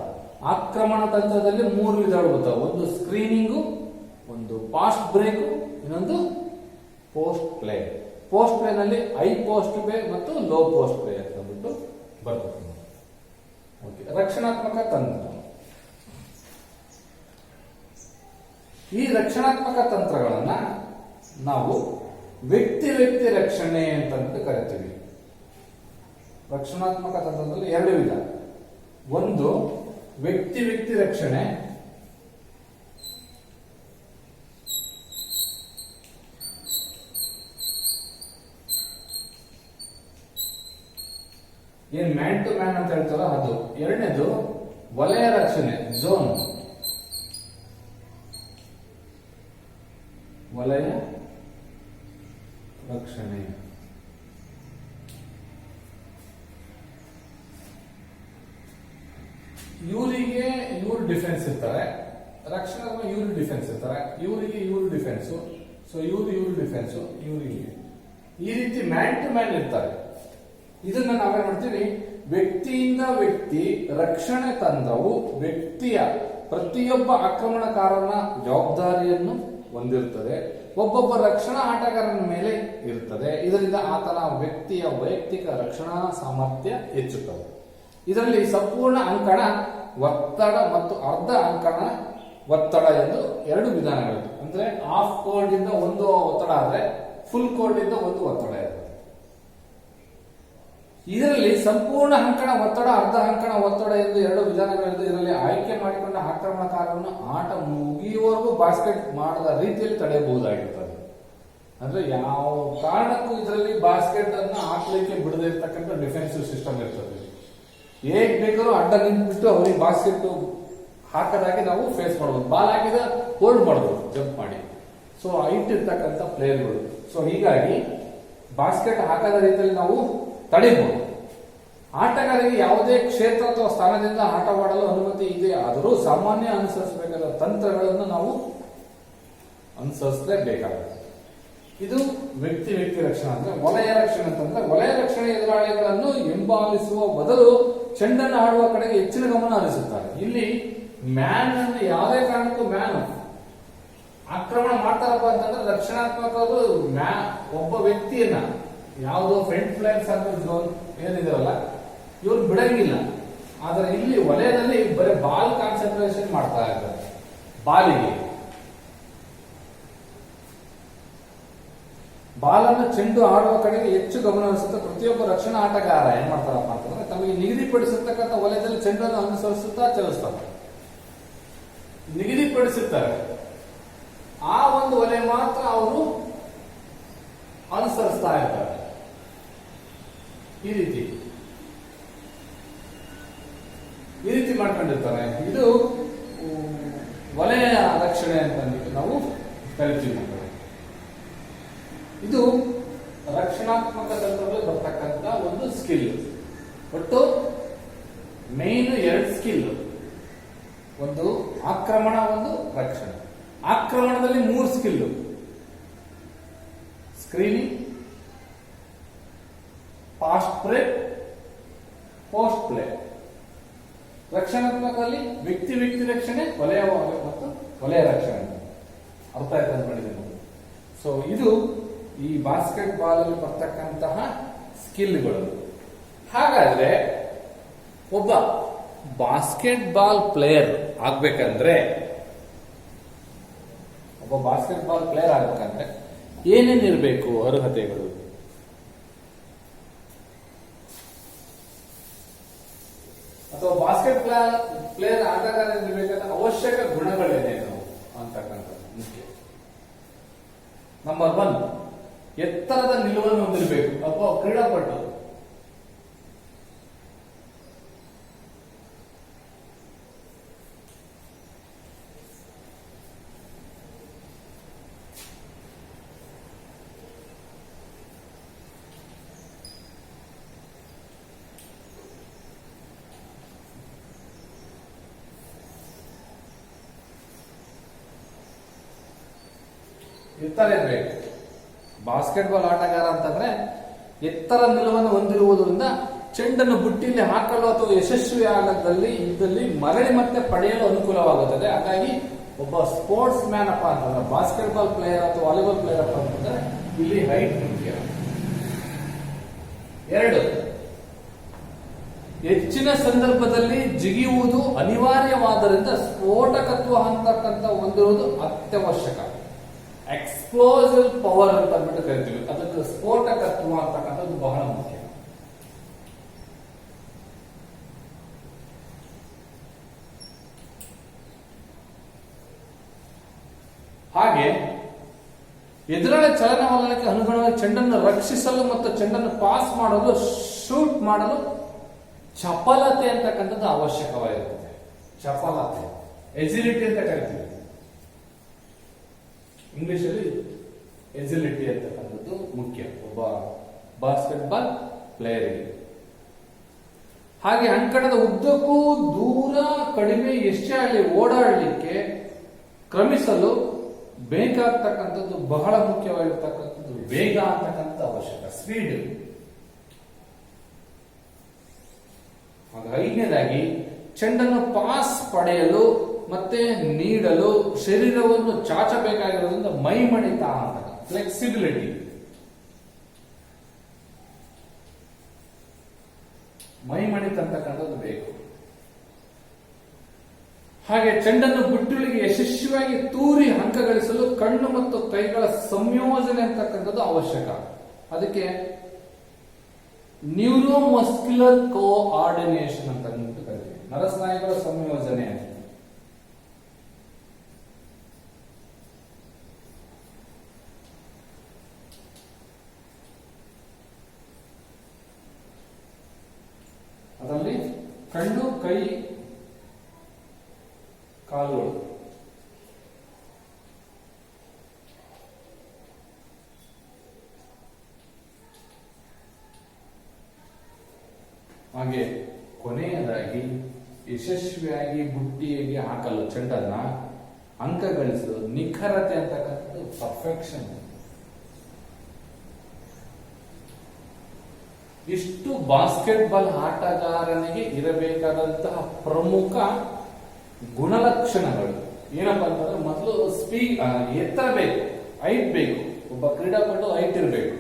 ಆಕ್ರಮಣ ತಂತ್ರದಲ್ಲಿ ಮೂರು ವಿಧಗಳು ಬರ್ತವೆ, ಒಂದು ಸ್ಕ್ರೀನಿಂಗು, ಒಂದು ಫಾಸ್ಟ್ ಬ್ರೇಕ್, ಇನ್ನೊಂದು ಪೋಸ್ಟ್ ಪ್ಲೇ. ಪೋಸ್ಟ್ ಪ್ಲೇ ನಲ್ಲಿ ಹೈ ಪೋಸ್ಟ್ ಪ್ಲೇ ಮತ್ತು ಲೋ ಪೋಸ್ಟ್ ಪ್ಲೇ ಅಂತ ಬಿಟ್ಟು ಬರ್ತದೆ. ರಕ್ಷಣಾತ್ಮಕ ತಂತ್ರ. ಈ ರಕ್ಷಣಾತ್ಮಕ ತಂತ್ರಗಳನ್ನ ನಾವು ವ್ಯಕ್ತಿ ರಕ್ಷಣೆ ಅಂತ ಕರಿತೀವಿ. ರಕ್ಷಣಾತ್ಮಕ ತಂತ್ರದಲ್ಲಿ ಎರಡು ವಿಧ, ಒಂದು ವ್ಯಕ್ತಿ ರಕ್ಷಣೆ, ಏನ್ ಮ್ಯಾನ್ ಟು ಮ್ಯಾನ್ ಅಂತ ಹೇಳ್ತಾರೋ ಅದು. ಎರಡನೇದು ವಲಯ ರಕ್ಷಣೆ, ಝೋನ್, ವಲಯ ರಕ್ಷಣೆ. ಇವರಿಗೆ ಇವ್ರು ಡಿಫೆನ್ಸ್ ಇರ್ತಾರೆ, ರಕ್ಷಣೆ ಇವ್ರು ಡಿಫೆನ್ಸ್ ಇರ್ತಾರೆ, ಇವರಿಗೆ ಇವ್ರು ಡಿಫೆನ್ಸ್, ಸೊ ಇವ್ರು ಡಿಫೆನ್ಸ್, ಇವರಿಗೆ ಈ ರೀತಿ ಮ್ಯಾನ್ ಟು ಮ್ಯಾನ್ ಇರ್ತಾರೆ. ಇದನ್ನ ನಾವೇನ್ ಮಾಡ್ತೀವಿ, ವ್ಯಕ್ತಿಯಿಂದ ವ್ಯಕ್ತಿ ರಕ್ಷಣೆ ತಂತ್ರವು ವ್ಯಕ್ತಿಯ ಪ್ರತಿಯೊಬ್ಬ ಆಕ್ರಮಣಕಾರನ ಜವಾಬ್ದಾರಿಯನ್ನು ಹೊಂದಿರುತ್ತದೆ, ಒಬ್ಬೊಬ್ಬ ರಕ್ಷಣಾ ಆಟಗಾರನ ಮೇಲೆ ಇರುತ್ತದೆ. ಇದರಿಂದ ಆತನ ವ್ಯಕ್ತಿಯ ವೈಯಕ್ತಿಕ ರಕ್ಷಣಾ ಸಾಮರ್ಥ್ಯ ಹೆಚ್ಚುತ್ತದೆ. ಇದರಲ್ಲಿ ಸಂಪೂರ್ಣ ಅಂಕಣ ಒತ್ತಡ ಮತ್ತು ಅರ್ಧ ಅಂಕಣ ಒತ್ತಡ ಎಂದು ಎರಡು ವಿಧಾನಗಳಿವೆ. ಅಂದ್ರೆ ಹಾಫ್ ಕೋರ್ಟ್ ಇಂದ ಒಂದು ಒತ್ತಡ ಆದ್ರೆ ಫುಲ್ ಕೋರ್ಟ್ ಇಂದ ಒಂದು ಒತ್ತಡ ಇರುತ್ತೆ. ಇದರಲ್ಲಿ ಸಂಪೂರ್ಣ ಅಂಕಣ ಒತ್ತಡ, ಅರ್ಧ ಅಂಕಣ ಒತ್ತಡ ಎಂದು ಎರಡು ವಿಧಾನಗಳಿದ್ದು, ಇದರಲ್ಲಿ ಆಯ್ಕೆ ಮಾಡಿಕೊಂಡ ಆಕ್ರಮಣಕಾರರನ್ನು ಆಟ ಮುಗಿಯುವವರೆಗೂ ಬಾಸ್ಕೆಟ್ ಮಾಡದ ರೀತಿಯಲ್ಲಿ ತಡೆಯಬಹುದಾಗಿರುತ್ತದೆ. ಅಂದ್ರೆ ಯಾವ ಕಾರಣಕ್ಕೂ ಇದರಲ್ಲಿ ಬಾಸ್ಕೆಟ್ ಅನ್ನ ಹಾಕ್ಲಿಕ್ಕೆ ಬಿಡದೇ ಇರ್ತಕ್ಕಂಥ ಡಿಫೆನ್ಸಿವ್ ಸಿಸ್ಟಮ್ ಇರ್ತದೆ. ಹೇಗ್ ಬೇಕಾದ್ರೂ ಅಡ್ಡ ನಿಂತ್ಬಿಟ್ಟು ಅವ್ರಿಗೆ ಬಾಸ್ಕೆಟ್ ಹಾಕದಾಗೆ ನಾವು ಫೇಸ್ ಮಾಡಬಹುದು. ಬಾಲ್ ಹಾಕಿದ ಹೋಲ್ಡ್ ಮಾಡಬಹುದು ಜಂಪ್ ಮಾಡಿ. ಸೊ ಹೈಟ್ ಇರ್ತಕ್ಕಂಥ ಪ್ಲೇಯರ್ಗಳು. ಸೊ ಹೀಗಾಗಿ ಬಾಸ್ಕೆಟ್ ಹಾಕದ ರೀತಿಯಲ್ಲಿ ನಾವು ತಡೆಯಬಹುದು. ಆಟಗಾರರಿಗೆ ಯಾವುದೇ ಕ್ಷೇತ್ರ ಅಥವಾ ಸ್ಥಾನದಿಂದ ಆಟವಾಡಲು ಅನುಮತಿ ಇದೆ, ಆದರೂ ಸಾಮಾನ್ಯ ಅನುಸರಿಸಬೇಕಾದ ತಂತ್ರಗಳನ್ನು ನಾವು ಅನುಸರಿಸಲೇಬೇಕಾಗುತ್ತೆ. ಇದು ವ್ಯಕ್ತಿ ರಕ್ಷಣೆ. ಅಂದ್ರೆ ವಲಯ ರಕ್ಷಣೆ ಅಂತಂದ್ರೆ ವಲಯ ರಕ್ಷಣೆ ಎದುರಾಳಿಗಳನ್ನು ಹಿಂಬಾಲಿಸುವ ಬದಲು ಚೆಂಡನ್ನು ಆಡುವ ಕಡೆಗೆ ಹೆಚ್ಚಿನ ಗಮನ ಹರಿಸುತ್ತಾರೆ. ಇಲ್ಲಿ ಮ್ಯಾನ್ ಅನ್ನು ಯಾವುದೇ ಕಾರಣಕ್ಕೂ ಮ್ಯಾನ್ ಆಕ್ರಮಣ ಮಾಡ್ತಾರಪ್ಪ ಅಂತಂದ್ರೆ ರಕ್ಷಣಾತ್ಮಕ ಒಬ್ಬ ವ್ಯಕ್ತಿಯನ್ನ ಯಾವುದೋ ಫ್ರಂಟ್ ಫ್ಲೈರ್ ಝೋನ್ ಏನಿದಾವಲ್ಲ ಇವ್ರು ಬಿಡಂಗಿಲ್ಲ. ಆದ್ರೆ ಇಲ್ಲಿ ವಲಯದಲ್ಲಿ ಬರೀ ಬಾಲ್ ಕಾನ್ಸಂಟ್ರೇಷನ್ ಮಾಡ್ತಾ ಇದ್ದಾರೆ. ಬಾಲನ್ನು ಚೆಂಡು ಆಡುವ ಕಡೆಗೆ ಹೆಚ್ಚು ಗಮನ ಹರಿಸುತ್ತಾ ಪ್ರತಿಯೊಬ್ಬ ರಕ್ಷಣಾ ಆಟಗಾರ ಏನ್ ಮಾಡ್ತಾರಪ್ಪ ಅಂತಂದ್ರೆ ತಮಗೆ ನಿಗದಿಪಡಿಸಿರ್ತಕ್ಕಂಥ ವಲಯದಲ್ಲಿ ಚೆಂಡನ್ನು ಅನುಸರಿಸುತ್ತಾ ಚಲಿಸ್ತಾರೆ. ನಿಗದಿಪಡಿಸಿರ್ತಾರೆ ಆ ಒಂದು ವಲಯ ಮಾತ್ರ ಅವರು ಅನುಸರಿಸ್ತಾ ಇರ್ತಾರೆ. ಈ ರೀತಿ ಮಾಡ್ಕೊಂಡಿರ್ತಾರೆ. ಇದು ವಲಯ ರಕ್ಷಣೆ ಅಂತ ನಾವು ಕರಿತೀವಿ. ಇದು ರಕ್ಷಣಾತ್ಮಕ ತಂತ್ರದಲ್ಲಿ ಬರ್ತಕ್ಕಂಥ ಒಂದು ಸ್ಕಿಲ್. ಒಟ್ಟು ಮೇನ್ 2 ಸ್ಕಿಲ್, ಒಂದು ಆಕ್ರಮಣ, ಒಂದು ರಕ್ಷಣೆ. ಆಕ್ರಮಣದಲ್ಲಿ 3 skill: screening, fast break, post play. ರಕ್ಷಣಾತ್ಮಕದಲ್ಲಿ ವ್ಯಕ್ತಿ ರಕ್ಷಣೆ, ವಲಯ ಮತ್ತು ವಲಯ ರಕ್ಷಣೆ. ಅರ್ಥ ಆಯ್ತು ಅಂದ್ಕೊಂಡಿದ್ದೀನಿ. ಸೊ ಇದು ಈ ಬಾಸ್ಕೆಟ್ ಬಾಲ್ ಅಲ್ಲಿ ಬರ್ತಕ್ಕಂತಹ ಸ್ಕಿಲ್ಗಳು. ಹಾಗಾದ್ರೆ ಒಬ್ಬ ಬಾಸ್ಕೆಟ್ ಬಾಲ್ ಪ್ಲೇಯರ್ ಆಗ್ಬೇಕಂದ್ರೆ ಏನೇನಿರಬೇಕು ಅರ್ಹತೆಗಳು? ಅಥವಾ ಬಾಸ್ಕೆಟ್ ಪ್ಲೇಯರ್ ಆಟಗಾರ ಇರಬೇಕಾದ ಅವಶ್ಯಕ ಗುಣಗಳೇನೇನು ಅಂತಕ್ಕಂಥದ್ದು ಮುಖ್ಯ. ನಂಬರ್ 1, ಎತ್ತರದ ನಿಲುವನ್ನು ಹೊಂದಿರಬೇಕು. ಒಬ್ಬ ಕ್ರೀಡಾಪಟು ಎತ್ತರ ಇರಬೇಕು. ಬಾಸ್ಕೆಟ್ ಬಾಲ್ ಆಟಗಾರ ಅಂತಂದ್ರೆ ಎತ್ತರ ನಿಲುವನ್ನು ಹೊಂದಿರುವುದರಿಂದ ಚೆಂಡನ್ನು ಬುಟ್ಟಿಯಲ್ಲಿ ಹಾಕಲು ಅಥವಾ ಯಶಸ್ವಿ ಇದ್ದಲ್ಲಿ ಮರಳಿ ಮತ್ತೆ ಪಡೆಯಲು ಅನುಕೂಲವಾಗುತ್ತದೆ. ಹಾಗಾಗಿ ಒಬ್ಬ ಸ್ಪೋರ್ಟ್ಸ್ ಮ್ಯಾನ್ ಅಪ್ಪ ಅಂತಂದ್ರೆ ಬಾಸ್ಕೆಟ್ ಬಾಲ್ ಪ್ಲೇಯರ್ ಅಥವಾ ವಾಲಿಬಾಲ್ ಪ್ಲೇಯರ್ ಅಪ್ಪ ಅಂತಂದ್ರೆ ಇಲ್ಲಿ ಹೈಟ್ ಮುಖ್ಯ. 2, ಹೆಚ್ಚಿನ ಸಂದರ್ಭದಲ್ಲಿ ಜಿಗಿಯುವುದು ಅನಿವಾರ್ಯವಾದ್ದರಿಂದ ಸ್ಫೋಟಕತ್ವ ಅಂತಕ್ಕಂಥ ಹೊಂದಿರುವುದು ಅತ್ಯವಶ್ಯಕ. ಎಕ್ಸ್ಪ್ಲೋಸಿವ್ ಪವರ್ ಅಂತ ಅಂದ್ಬಿಟ್ಟು ಕರಿತೀವಿ. ಅದಕ್ಕೆ ಸ್ಫೋಟಕತ್ವ ಅಂತಕ್ಕಂಥದ್ದು ಬಹಳ ಮುಖ್ಯ. ಹಾಗೆ ಎದುರಾಳಿ ಚಲನವಲನಕ್ಕೆ ಅನುಗುಣವಾಗಿ ಚೆಂಡನ್ನು ರಕ್ಷಿಸಲು ಮತ್ತು ಚೆಂಡನ್ನು ಪಾಸ್ ಮಾಡಲು, ಶೂಟ್ ಮಾಡಲು ಚಪಲತೆ ಅಂತಕ್ಕಂಥದ್ದು ಅವಶ್ಯಕವಾಗಿರುತ್ತದೆ. ಚಪಲತೆ, ಎಜಿಲಿಟಿ ಅಂತ ಕರಿತೀವಿ. ಇಂಗ್ಲಿಷ್ ಅಲ್ಲಿ ಎಜಿಲಿಟಿ ಅಂತಕ್ಕಂಥದ್ದು ಮುಖ್ಯ ಒಬ್ಬ ಬಾಸ್ಕೆಟ್ ಬಾಲ್ ಪ್ಲೇಯರ್ಗೆ. ಹಾಗೆ ಅಂಕಣದ ಉದ್ದಕ್ಕೂ ದೂರ ಕಡಿಮೆ ಎಷ್ಟೇ ಆಗಲಿ ಓಡಾಡಲಿಕ್ಕೆ ಕ್ರಮಿಸಲು ಬೇಕಾಗ್ತಕ್ಕಂಥದ್ದು ಬಹಳ ಮುಖ್ಯವಾಗಿರ್ತಕ್ಕಂಥದ್ದು ವೇಗ ಅಂತಕ್ಕಂಥ ಅವಶ್ಯಕ, ಸ್ಪೀಡ್. 5ನೇದಾಗಿ ಚೆಂಡನ್ನು ಪಾಸ್ ಪಡೆಯಲು ಮತ್ತೆ ನೀಡಲು ಶರೀರವನ್ನು ಚಾಚಬೇಕಾಗಿರೋದ್ರಿಂದ ಮೈಮಣಿತ ಅಂತ, ಫ್ಲೆಕ್ಸಿಬಿಲಿಟಿ. ಮೈಮಣಿತ ಅಂತಕ್ಕಂಥದ್ದು ಬೇಕು. ಹಾಗೆ ಚೆಂಡನ್ನು ಬುಟ್ಟುಳಿಗೆ ಯಶಸ್ವಿಯಾಗಿ ತೂರಿ ಅಂಕ ಗಳಿಸಲು ಕಣ್ಣು ಮತ್ತು ಕೈಗಳ ಸಂಯೋಜನೆ ಅಂತಕ್ಕಂಥದ್ದು ಅವಶ್ಯಕ. ಅದಕ್ಕೆ ನ್ಯೂರೋಮಸ್ಕ್ಯುಲರ್ ಕೋಆರ್ಡಿನೇಷನ್ ಅಂತ ಕರೀತೀವಿ. ನರಸ್ನಾಯುಗಳ ಸಂಯೋಜನೆ. ಅದರಲ್ಲಿ ಕಣ್ಣು, ಕೈ, ಕಾಲುಗಳು. ಹಾಗೆ ಕೊನೆಯದಾಗಿ ಯಶಸ್ವಿಯಾಗಿ ಬುಟ್ಟಿಗೆ ಹಾಕಲು ಚೆಂಡನ್ನ ಅಂಕ ಗಳಿಸಲು ನಿಖರತೆ ಅಂತಕ್ಕಂಥದ್ದು ಪರ್ಫೆಕ್ಷನ್. ಇಷ್ಟು ಬಾಸ್ಕೆಟ್ಬಾಲ್ ಆಟಗಾರನಿಗೆ ಇರಬೇಕಾದಂತಹ ಪ್ರಮುಖ ಗುಣಲಕ್ಷಣಗಳು ಏನಪ್ಪಾ ಅಂತಂದ್ರೆ, ಮೊದಲು ಎತ್ತರ ಬೇಕು, ಹೈಟ್ ಬೇಕು, ಒಬ್ಬ ಕ್ರೀಡಾಪಟು ಹೈಟ್ ಇರಬೇಕು.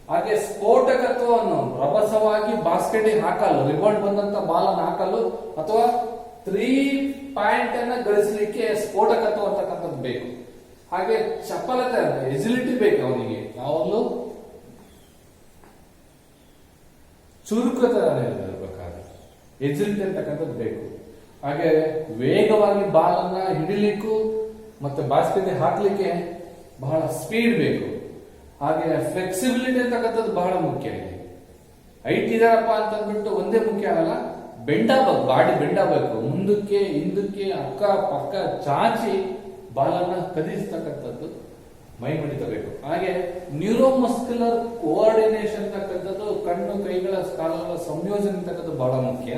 ಹಾಗೆ ಸ್ಫೋಟಕತ್ವವನ್ನು ರಭಸವಾಗಿ ಬಾಸ್ಕೆಟ್ ಹಾಕಲು, ರಿಬೌಂಡ್ ಬಂದಂತ ಬಾಲ್ ಅನ್ನು ಹಾಕಲು ಅಥವಾ 3 ಪಾಯಿಂಟ್ ಅನ್ನ ಗಳಿಸಲಿಕ್ಕೆ ಸ್ಫೋಟಕತ್ವ ಅಂತಕ್ಕಂಥದ್ದು ಬೇಕು. ಹಾಗೆ ಚಪಲತೆ, ಎಜಿಲಿಟಿ ಬೇಕು ಅವನಿಗೆ, ಯಾವಾಗಲೂ ಚುರುಕುತನ ಇರಬೇಕಾದ್ರೆ ಎಜಿಲಿಟಿ ಅಂತಕ್ಕಂಥದ್ದು ಬೇಕು. ಹಾಗೆ ವೇಗವಾಗಿ ಬಾಲ್ ಅನ್ನ ಹಿಡಿಲಿಕ್ಕೂ ಮತ್ತೆ ಬಾಸ್ಕೆಟ್ ಹಾಕ್ಲಿಕ್ಕೆ ಬಹಳ ಸ್ಪೀಡ್ ಬೇಕು. ಹಾಗೆ ಫ್ಲೆಕ್ಸಿಬಿಲಿಟಿ ಅಂತಕ್ಕಂಥದ್ದು ಬಹಳ ಮುಖ್ಯ ಇದೆ. ಹೈಟ್ ಇದಾರಪ್ಪ ಅಂತಂದ್ಬಿಟ್ಟು ಒಂದೇ ಮುಖ್ಯ ಆಗಲ್ಲ, ಬೆಂಡಾಗಬೇಕು, ಬಾಡಿ ಬೆಂಡಾಗಬೇಕು, ಮುಂದಕ್ಕೆ ಹಿಂದಕ್ಕೆ ಅಕ್ಕ ಪಕ್ಕ ಚಾಚಿ ಬಾಲನ್ನ ಕದಿಸ್ತಕ್ಕಂಥದ್ದು ಮೈ ಮಿಡಿತಬೇಕು. ಹಾಗೆ ನ್ಯೂರೋಮಸ್ಕ್ಯುಲರ್ ಕೋಆರ್ಡಿನೇಷನ್ ಅಂತಕ್ಕಂಥದ್ದು, ಕಣ್ಣು ಕೈಗಳ ಕಾಲುಗಳ ಸಂಯೋಜನೆ ಅಂತಕ್ಕಂಥದ್ದು ಬಹಳ ಮುಖ್ಯ.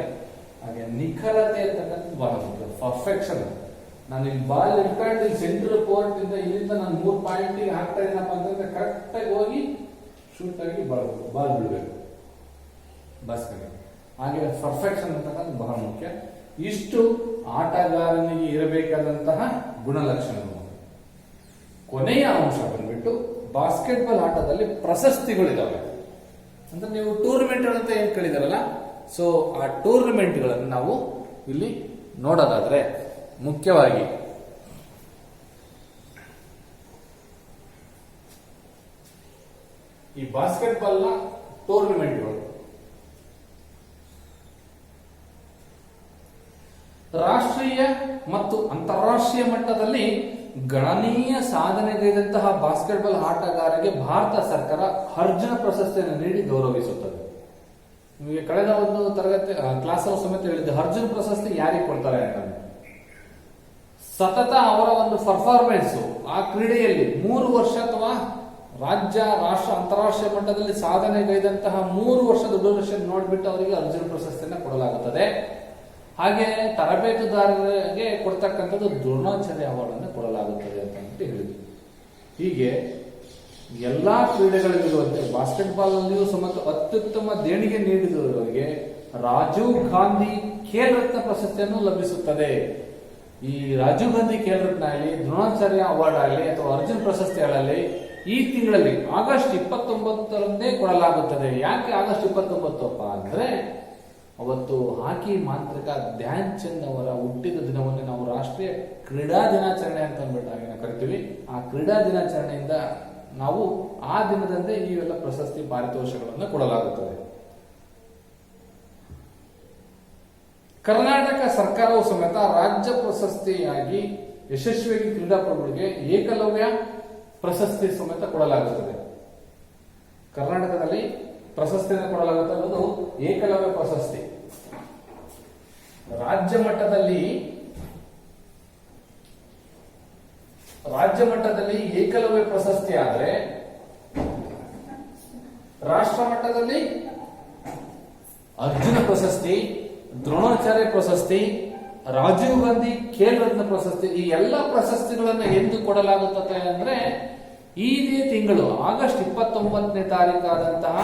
ಹಾಗೆ ನಿಖರತೆ ಅಂತಕ್ಕಂಥದ್ದು ಬಹಳ ಮುಖ್ಯ, ಪರ್ಫೆಕ್ಷನ್. ನಾನು ಇಲ್ಲಿ ಬಾಲ್ ಇಟ್ಕೊಂಡು ಇಲ್ಲಿ ಸೆಂಟ್ರಲ್ ಕೋರ್ಟ್ ಇಂದ ಇಲ್ಲಿಂದ ನಾನು 3 ಪಾಯಿಂಟ್ ಹಾಕ್ತಾ ಇದ್ದೀನಪ್ಪ ಅಂತಂದ್ರೆ ಕರೆಕ್ಟ್ ಆಗಿ ಹೋಗಿ ಶೂಟ್ ಆಗಿ ಬಾಲ್ ಬಿಡಬೇಕು ಬಾಸ್ಕೆಟ್. ಹಾಗೆ ಪರ್ಫೆಕ್ಷನ್ ಅಂತಕ್ಕಂಥದ್ದು ಬಹಳ ಮುಖ್ಯ. ಇಷ್ಟು ಆಟಗಾರನಿಗೆ ಇರಬೇಕಾದಂತಹ ಗುಣಲಕ್ಷಣಗಳು. ಕೊನೆಯ ಅಂಶ ಬಂದ್ಬಿಟ್ಟು ಬಾಸ್ಕೆಟ್ಬಾಲ್ ಆಟದಲ್ಲಿ ಪ್ರಶಸ್ತಿಗಳಿದಾವೆ. ಅಂದ್ರೆ ನೀವು ಟೂರ್ನಮೆಂಟ್ ಅಂತ ಏನ್ ಕೇಳಿದಾರಲ್ಲ, ಸೊ ಆ ಟೂರ್ನಮೆಂಟ್ಗಳನ್ನು ನಾವು ಇಲ್ಲಿ ನೋಡೋದಾದ್ರೆ ಮುಖ್ಯವಾಗಿ ಈ ಬಾಸ್ಕೆಟ್ಬಾಲ್ ನ ಟೂರ್ನಮೆಂಟ್ಗಳು ರಾಷ್ಟ್ರೀಯ ಮತ್ತು ಅಂತಾರಾಷ್ಟ್ರೀಯ ಮಟ್ಟದಲ್ಲಿ ಗಣನೀಯ ಸಾಧನೆಗೈದಂತಹ ಬಾಸ್ಕೆಟ್ಬಾಲ್ ಆಟಗಾರರಿಗೆ ಭಾರತ ಸರ್ಕಾರ ಅರ್ಜುನ ಪ್ರಶಸ್ತಿಯನ್ನು ನೀಡಿ ಗೌರವಿಸುತ್ತದೆ. ನಿಮಗೆ ಕಳೆದ ಒಂದು ತರಗತಿ ಕ್ಲಾಸ್ ಸಮೇತ ಹೇಳಿದ್ದೆ, ಅರ್ಜುನ ಪ್ರಶಸ್ತಿ ಯಾರಿಗೆ ಕೊಡ್ತಾರೆ ಅಂತಂದ್ರೆ ಸತತ ಅವರ ಒಂದು ಪರ್ಫಾರ್ಮೆನ್ಸ್ ಆ ಕ್ರೀಡೆಯಲ್ಲಿ 3 ವರ್ಷ ಅಥವಾ ರಾಜ್ಯ, ರಾಷ್ಟ್ರ, ಅಂತಾರಾಷ್ಟ್ರೀಯ ಮಟ್ಟದಲ್ಲಿ ಸಾಧನೆಗೈದಂತಹ 3 ವರ್ಷದ ಡ್ಯೂರೇಷನ್ ನೋಡ್ಬಿಟ್ಟು ಅವರಿಗೆ ಅರ್ಜುನ ಪ್ರಶಸ್ತಿಯನ್ನು ಕೊಡಲಾಗುತ್ತದೆ. ಹಾಗೆ ತರಬೇತುದಾರರಿಗೆ ಕೊಡ್ತಕ್ಕಂಥದ್ದು ದ್ರೋಣಾಚಾರ್ಯ ಅವಾರ್ಡ್ ಅನ್ನು ಕೊಡಲಾಗುತ್ತದೆ ಅಂತ ಹೇಳಿದ್ರು. ಹೀಗೆ ಎಲ್ಲಾ ಕ್ರೀಡೆಗಳಿರುವಂತೆ ಬಾಸ್ಕೆಟ್ಬಾಲ್ ನಲ್ಲಿಯೂ ಸಮೇತ ಅತ್ಯುತ್ತಮ ದೇಣಿಗೆ ನೀಡಿದವರಿಗೆ ರಾಜೀವ್ ಗಾಂಧಿ ಖೇಲ್ ರತ್ನ ಪ್ರಶಸ್ತಿಯನ್ನು ಲಭಿಸುತ್ತದೆ. ಈ ರಾಜೀವ್ ಗಾಂಧಿ ಖೇಲ್ ರತ್ನ ಆಗಲಿ, ದ್ರೋಣಾಚಾರ್ಯ ಅವಾರ್ಡ್ ಆಗಲಿ ಅಥವಾ ಅರ್ಜುನ್ ಪ್ರಶಸ್ತಿಗಳಲ್ಲಿ ಈ ತಿಂಗಳಲ್ಲಿ ಆಗಸ್ಟ್ 29ರಂದೇ ಕೊಡಲಾಗುತ್ತದೆ. ಯಾಕೆ ಆಗಸ್ಟ್ 29 ಅಂದ್ರೆ ಅವತ್ತು ಹಾಕಿ ಮಾಂತ್ರಿಕ ಧ್ಯಾನ್ ಚಂದ್ ಅವರ ಹುಟ್ಟಿದ ದಿನವನ್ನು ನಾವು ರಾಷ್ಟ್ರೀಯ ಕ್ರೀಡಾ ದಿನಾಚರಣೆ ಅಂತ ಅಂದ್ಬಿಟ್ಟು ಕರಿತೀವಿ. ಆ ಕ್ರೀಡಾ ದಿನಾಚರಣೆಯಿಂದ ನಾವು ಆ ದಿನದಂದೇ ಈ ಎಲ್ಲ ಪ್ರಶಸ್ತಿ ಪಾರಿತೋಷಗಳನ್ನು ಕೊಡಲಾಗುತ್ತದೆ. ಕರ್ನಾಟಕ ಸರ್ಕಾರವು ಸಮೇತ ರಾಜ್ಯ ಪ್ರಶಸ್ತಿಯಾಗಿ ಯಶಸ್ವಿಯಾಗಿ ಕ್ರೀಡಾಪಟುಗಳಿಗೆ ಏಕಲವ್ಯ ಪ್ರಶಸ್ತಿ ಸಮೇತ ಕೊಡಲಾಗುತ್ತದೆ. ಕರ್ನಾಟಕದಲ್ಲಿ ಪ್ರಶಸ್ತಿಯನ್ನು ಕೊಡಲಾಗುತ್ತದೆ ಅನ್ನೋದು ಏಕಲವ್ಯ ಪ್ರಶಸ್ತಿ. ರಾಜ್ಯ ಮಟ್ಟದಲ್ಲಿ ಏಕಲವ್ಯ ಪ್ರಶಸ್ತಿ ಆದ್ರೆ ರಾಷ್ಟ್ರ ಮಟ್ಟದಲ್ಲಿ ಅರ್ಜುನ ಪ್ರಶಸ್ತಿ, ದ್ರೋಣಾಚಾರ್ಯ ಪ್ರಶಸ್ತಿ, ರಾಜೀವ್ ಗಾಂಧಿ ಖೇಲ್ ರತ್ನ ಪ್ರಶಸ್ತಿ, ಈ ಎಲ್ಲ ಪ್ರಶಸ್ತಿಗಳನ್ನು ಎಂದು ಕೊಡಲಾಗುತ್ತದೆ ಅಂದ್ರೆ ಇದೇ ತಿಂಗಳು ಆಗಸ್ಟ್ 29ನೇ ತಾರೀಕಾದಂತಹ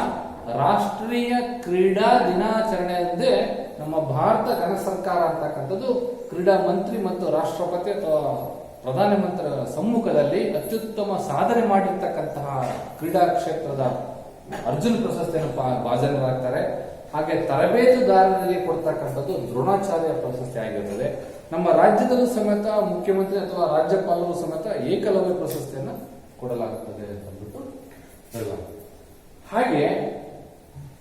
ರಾಷ್ಟ್ರೀಯ ಕ್ರೀಡಾ ದಿನಾಚರಣೆಯಂದೇ ನಮ್ಮ ಭಾರತ ಘನ ಸರ್ಕಾರ ಅಂತಕ್ಕಂಥದ್ದು ಕ್ರೀಡಾ ಮಂತ್ರಿ ಮತ್ತು ರಾಷ್ಟ್ರಪತಿ ಅಥವಾ ಪ್ರಧಾನಮಂತ್ರಿಗಳ ಸಮ್ಮುಖದಲ್ಲಿ ಅತ್ಯುತ್ತಮ ಸಾಧನೆ ಮಾಡಿರ್ತಕ್ಕಂತಹ ಕ್ರೀಡಾ ಕ್ಷೇತ್ರದ ಅರ್ಜುನ್ ಪ್ರಶಸ್ತಿಯನ್ನು ಭಾಜನರಾಗ್ತಾರೆ. ಹಾಗೆ ತರಬೇತುದಾರರಿಗೆ ಕೊಡ್ತಕ್ಕಂಥದ್ದು ದ್ರೋಣಾಚಾರ್ಯ ಪ್ರಶಸ್ತಿ ಆಗಿರುತ್ತದೆ. ನಮ್ಮ ರಾಜ್ಯದಲ್ಲೂ ಸಮೇತ ಮುಖ್ಯಮಂತ್ರಿ ಅಥವಾ ರಾಜ್ಯಪಾಲರು ಸಮೇತ ಏಕಲವ್ಯ ಪ್ರಶಸ್ತಿಯನ್ನು ಕೊಡಲಾಗುತ್ತದೆ ಅಂತ ಅಂದ್ಬಿಟ್ಟು ಹೇಳಲಾಗುತ್ತದೆ. ಹಾಗೆ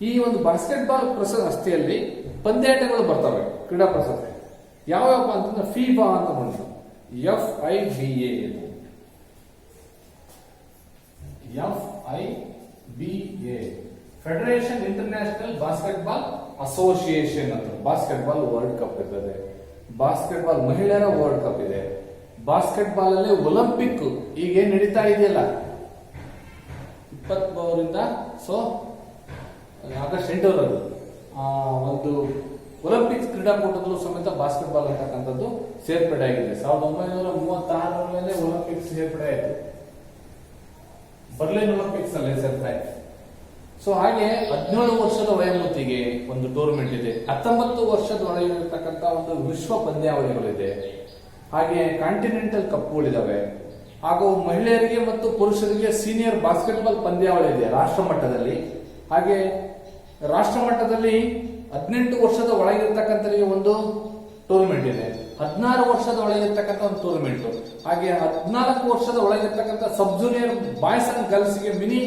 ಈ ಒಂದು ಬಾಸ್ಕೆಟ್ಬಾಲ್ ಪ್ರಶಸ್ತಿಯಲ್ಲಿ ಪಂದ್ಯಾಟಗಳು ಬರ್ತವೆ. ಕ್ರೀಡಾ ಪ್ರಶಸ್ತಿ ಯಾವ್ಯಾವ ಅಂತಂದ್ರೆ ಫೀಬಾ ಅಂತ ಬಂತು, FIBA federation international basketball association ಅಂತ. ಬಾಸ್ಕೆಟ್ಬಾಲ್ ವರ್ಲ್ಡ್ ಕಪ್ ಇರ್ತದೆ, ಬಾಸ್ಕೆಟ್ಬಾಲ್ ಮಹಿಳೆಯರ ವರ್ಲ್ಡ್ ಕಪ್ ಇದೆ, ಬಾಸ್ಕೆಟ್ಬಾಲ್ ಅಲ್ಲಿ ಒಲಿಂಪಿಕ್ ಈಗ ನಡೀತಾ ಇದೆಯಲ್ಲ 23ರಿಂದ ಆಗಸ್ಟ್ 8ರವರೆಗೂ ಒಂದು ಒಲಿಂಪಿಕ್ಸ್ ಕ್ರೀಡಾಕೂಟದಲ್ಲೂ ಸಮೇತ ಬಾಸ್ಕೆಟ್ಬಾಲ್ ಅಂತಕ್ಕಂಥದ್ದು ಸೇರ್ಪಡೆ ಆಗಿದೆ. 1936 ಒಲಿಂಪಿಕ್ಸ್ ಸೇರ್ಪಡೆ ಆಯಿತು, ಬರ್ಲಿನ್ ಒಲಿಂಪಿಕ್ಸ್ ಅಲ್ಲಿ ಸೇರ್ಪಡೆ ಆಯಿತು. ಸೊ ಹಾಗೆ 17 ವರ್ಷದ ವಯೋಮಿತಿಗೆ ಒಂದು ಟೂರ್ನಮೆಂಟ್ ಇದೆ, 19 ವರ್ಷದ ಒಳಗಿರತಕ್ಕಂಥ ಒಂದು ವಿಶ್ವ ಪಂದ್ಯಾವಳಿಗಳಿದೆ, ಹಾಗೆ ಕಾಂಟಿನೆಂಟಲ್ ಕಪ್ಗಳಿದಾವೆ, ಹಾಗೂ ಮಹಿಳೆಯರಿಗೆ ಮತ್ತು ಪುರುಷರಿಗೆ ಸೀನಿಯರ್ ಬಾಸ್ಕೆಟ್ಬಾಲ್ ಪಂದ್ಯಾವಳಿ ಇದೆ ರಾಷ್ಟ್ರ ಮಟ್ಟದಲ್ಲಿ. ಹಾಗೆ ರಾಷ್ಟ್ರ ಮಟ್ಟದಲ್ಲಿ 18 ವರ್ಷದ ಒಳಗಿರ್ತಕ್ಕಂಥವರಿಗೆ ಒಂದು ಟೂರ್ನಮೆಂಟ್ ಇದೆ, 16 ವರ್ಷದ ಒಳಗಿರ್ತಕ್ಕಂಥ ಒಂದು ಟೂರ್ನಮೆಂಟ್, ಹಾಗೆ 14 ವರ್ಷದ ಒಳಗಿರ್ತಕ್ಕಂಥ sub junior boys and girls ಗೆ ಮಿನಿ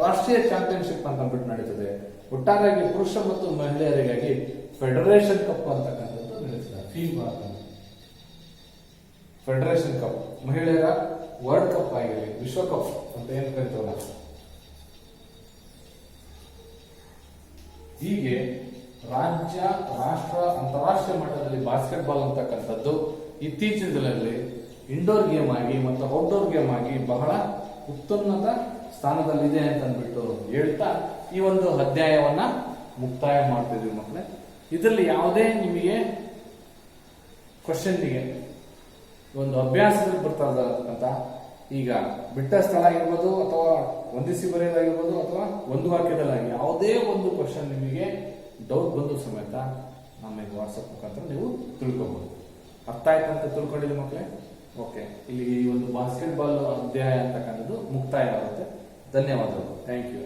ರಾಷ್ಟ್ರೀಯ ಚಾಂಪಿಯನ್ಶಿಪ್ ಅಂತ ಅಂದ್ಬಿಟ್ಟು ನಡೀತದೆ. ಒಟ್ಟಾರೆಯಾಗಿ ಪುರುಷ ಮತ್ತು ಮಹಿಳೆಯರಿಗಾಗಿ ಫೆಡರೇಷನ್ ಕಪ್ ಅಂತಕ್ಕಂಥದ್ದು ನಡೀತದೆ. ಫೀಫಾ ಫೆಡರೇಷನ್ ಕಪ್, ಮಹಿಳೆಯರ ವರ್ಲ್ಡ್ ಕಪ್ ಆಗಿರಲಿ, ವಿಶ್ವಕಪ್ ಅಂತ ಏನ್ ಕರಿತೀವಲ್ಲ, ಹೀಗೆ ರಾಜ್ಯ, ರಾಷ್ಟ್ರ, ಅಂತಾರಾಷ್ಟ್ರೀಯ ಮಟ್ಟದಲ್ಲಿ ಬಾಸ್ಕೆಟ್ಬಾಲ್ ಅಂತಕ್ಕಂಥದ್ದು ಇತ್ತೀಚಿನ ದಿನಗಳಲ್ಲಿ ಇಂಡೋರ್ ಗೇಮ್ ಆಗಿ ಮತ್ತು ಔಟ್ಡೋರ್ ಗೇಮ್ ಆಗಿ ಬಹಳ ಉತ್ತುನ್ನತ ಸ್ಥಾನದಲ್ಲಿದೆ ಅಂತ ಅಂದ್ಬಿಟ್ಟು ಹೇಳ್ತಾ ಈ ಒಂದು ಅಧ್ಯಾಯವನ್ನ ಮುಕ್ತಾಯ ಮಾಡ್ತಿದ್ವಿ ಮಕ್ಕಳೇ. ಇದರಲ್ಲಿ ಯಾವುದೇ ನಿಮಗೆ ಕ್ವಶನ್ಗೆ ಒಂದು ಅಭ್ಯಾಸದಲ್ಲಿ ಬರ್ತಾ ಇರತಕ್ಕಂಥ, ಈಗ ಬಿಟ್ಟ ಸ್ಥಳ ಆಗಿರ್ಬೋದು ಅಥವಾ ಹೊಂದಿಸಿ ಬರೆಯೋದಾಗಿರ್ಬೋದು ಅಥವಾ ಒಂದು ವಾಕ್ಯದಲ್ಲಾಗಿ ಯಾವುದೇ ಒಂದು ಕ್ವಶನ್ ನಿಮಗೆ ಡೌಟ್ ಬಂದು ಸಮೇತ ನಮಗೆ ವಾಟ್ಸಪ್ ಮುಖಾಂತರ ನೀವು ತಿಳ್ಕೊಬಹುದು. ಅರ್ಥ ಆಯ್ತು ಅಂತ ತಿಳ್ಕೊಂಡಿದ್ದೀವಿ ಮಕ್ಕಳೇ. ಓಕೆ, ಇಲ್ಲಿ ಈ ಒಂದು ಬಾಸ್ಕೆಟ್ಬಾಲ್ ಅಧ್ಯಾಯ ಅಂತಕ್ಕಂಥದ್ದು ಮುಕ್ತಾಯ ಆಗುತ್ತೆ. ಧನ್ಯವಾದಗಳು. Thank you.